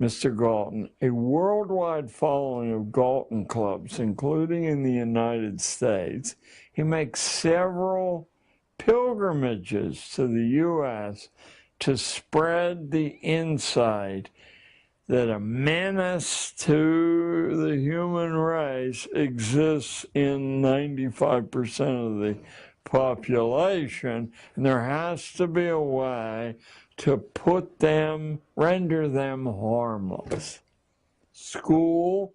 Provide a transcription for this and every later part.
Mr. Galton, a worldwide following of Galton clubs, including in the United States. He makes several pilgrimages to the U.S. to spread the insight that a menace to the human race exists in 95% of the population, and there has to be a way to put them, render them harmless. School,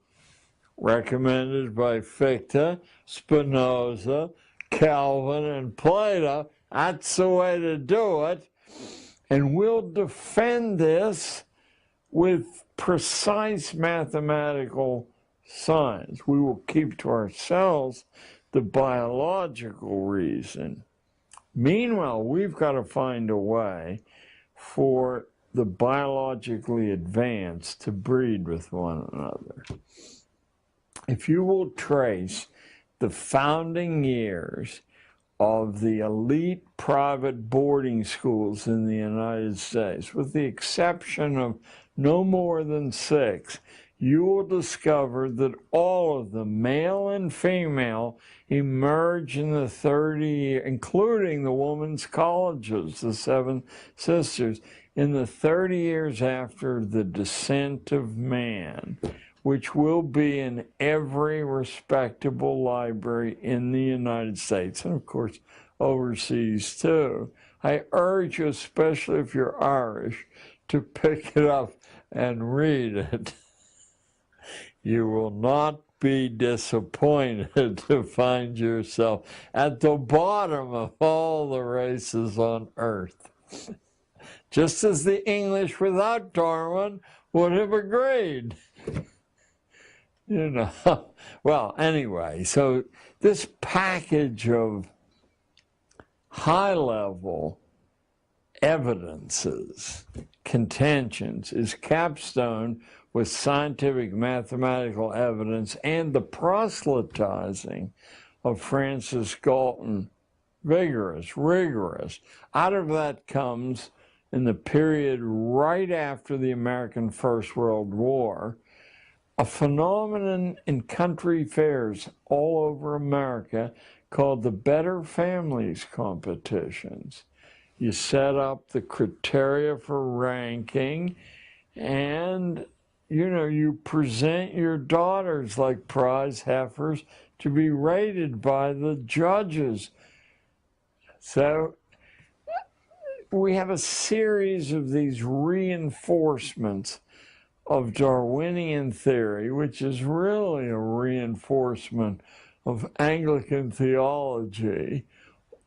recommended by Fichte, Spinoza, Calvin, and Plato, that's the way to do it. And we'll defend this with precise mathematical science. We will keep to ourselves the biological reason. Meanwhile, we've got to find a way for the biologically advanced to breed with one another. If you will trace the founding years of the elite private boarding schools in the United States, with the exception of no more than 6, you will discover that all of them, male and female, emerge in the 30, including the women's colleges, the 7 sisters, in the 30 years after the descent of man, which will be in every respectable library in the United States, and of course overseas too. I urge you, especially if you're Irish, to pick it up and read it. You will not be disappointed to find yourself at the bottom of all the races on earth. Just as the English without Darwin would have agreed. You know, well, anyway, so this package of high-level evidences, contentions, is capstone with scientific mathematical evidence and the proselytizing of Francis Galton, vigorous, rigorous. Out of that comes, in the period right after the American First World War, a phenomenon in country fairs all over America called the Better Families competitions. You set up the criteria for ranking, and you present your daughters like prize heifers to be rated by the judges. So we have a series of these reinforcements of Darwinian theory, which is really a reinforcement of Anglican theology,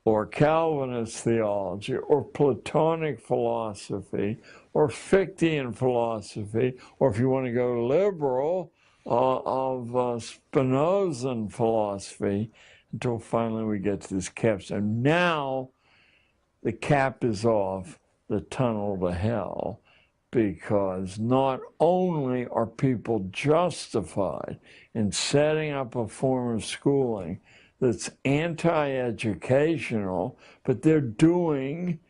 or Calvinist theology, or Platonic philosophy, or Fichtean philosophy, or if you want to go liberal, of Spinozan philosophy, until finally we get to this capstone. Now the cap is off the tunnel to hell, because not only are people justified in setting up a form of schooling that's anti-educational, but they're doing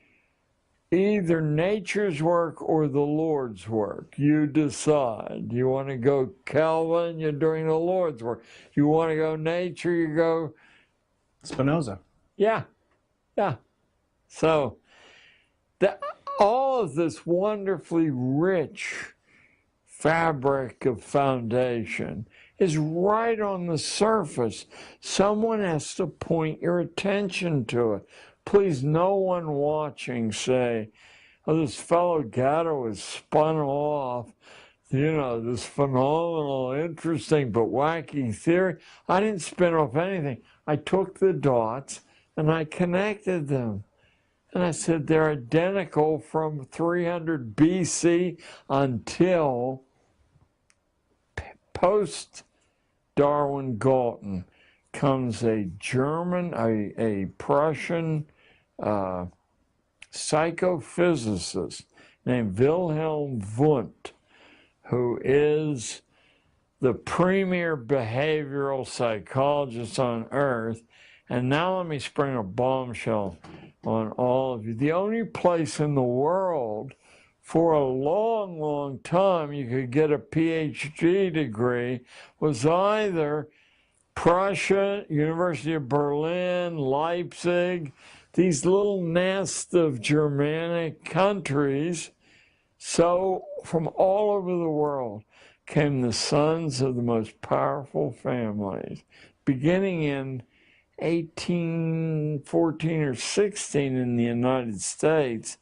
either nature's work or the Lord's work. You decide. You want to go Calvin, you're doing the Lord's work. You want to go nature, you go Spinoza. Yeah, yeah. So all of this wonderfully rich fabric of foundation is right on the surface. Someone has to point your attention to it. Please, no one watching say, oh, this fellow Gatto is spun off, this phenomenal, interesting, but wacky theory. I didn't spin off anything. I took the dots and I connected them. And I said they're identical from 300 BC until post-Darwin Galton comes a German, a Prussian psychophysicist named Wilhelm Wundt, who is the premier behavioral psychologist on earth. And now let me spring a bombshell on all of you. The only place in the world for a long, long time, you could get a PhD degree, was either Prussia, University of Berlin, Leipzig, these little nests of Germanic countries. So from all over the world came the sons of the most powerful families, beginning in 1814 or 16 in the United States,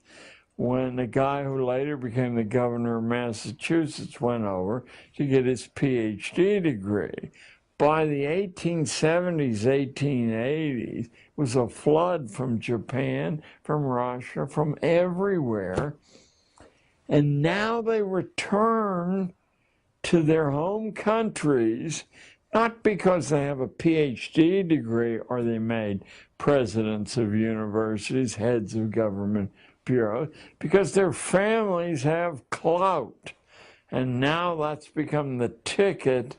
when the guy who later became the governor of Massachusetts went over to get his PhD degree. By the 1870s, 1880s, it was a flood from Japan, from Russia, from everywhere. And now they return to their home countries, not because they have a PhD degree or they made presidents of universities, heads of government bureaus, because their families have clout. And now that's become the ticket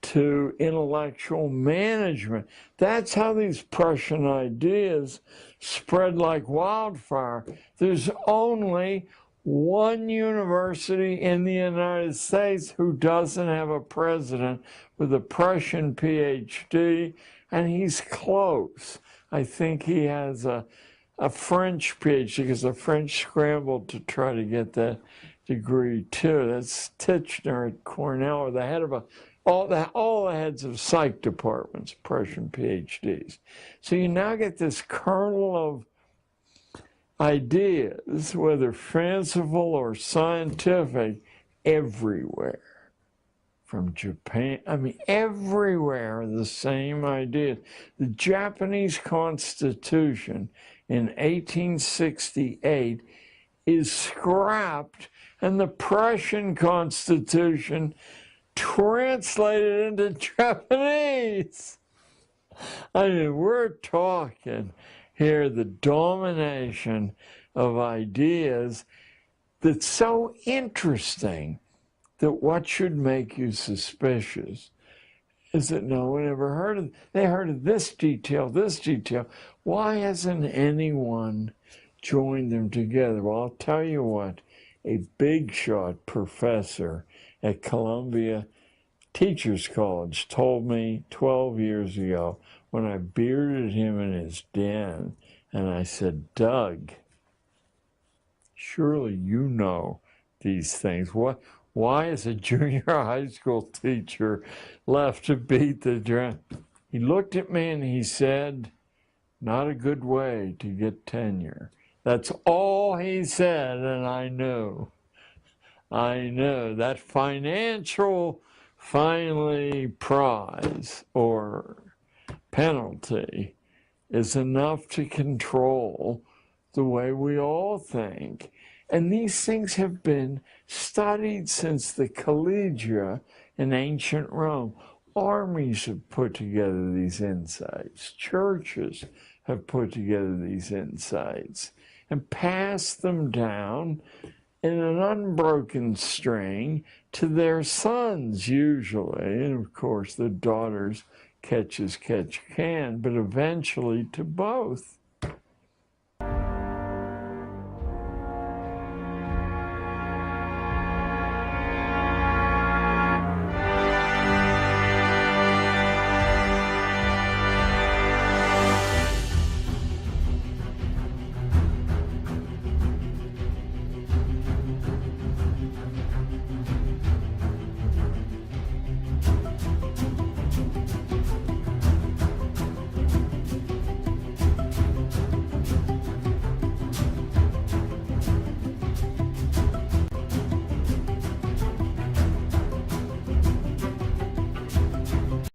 to intellectual management. That's how these Prussian ideas spread like wildfire. There's only one university in the United States who doesn't have a president with a Prussian PhD, and he's close. I think he has a French PhD, because the French scrambled to try to get that degree too. That's Titchener at Cornell, the head of all the heads of psych departments, Prussian PhDs. So you now get this kernel of ideas, whether fanciful or scientific, everywhere. From Japan, I mean, everywhere the same ideas. The Japanese Constitution in 1868 is scrapped, and the Prussian Constitution translated into Japanese. I mean, we're talking here the domination of ideas that's so interesting that what should make you suspicious is that no one ever heard of it. They heard of this detail, this detail. Why hasn't anyone joined them together? Well, I'll tell you what, a big shot professor at Columbia Teachers College told me 12 years ago when I bearded him in his den, and I said, Doug, surely you know these things. Why is a junior high school teacher left to beat the drum? He looked at me and he said, not a good way to get tenure. That's all he said, and I knew that financial, finally, prize or penalty is enough to control the way we all think. And these things have been studied since the collegia in ancient Rome. Armies have put together these insights. Churches have put together these insights and passed them down in an unbroken string to their sons, usually. And of course, the daughters catch as catch can, but eventually to both.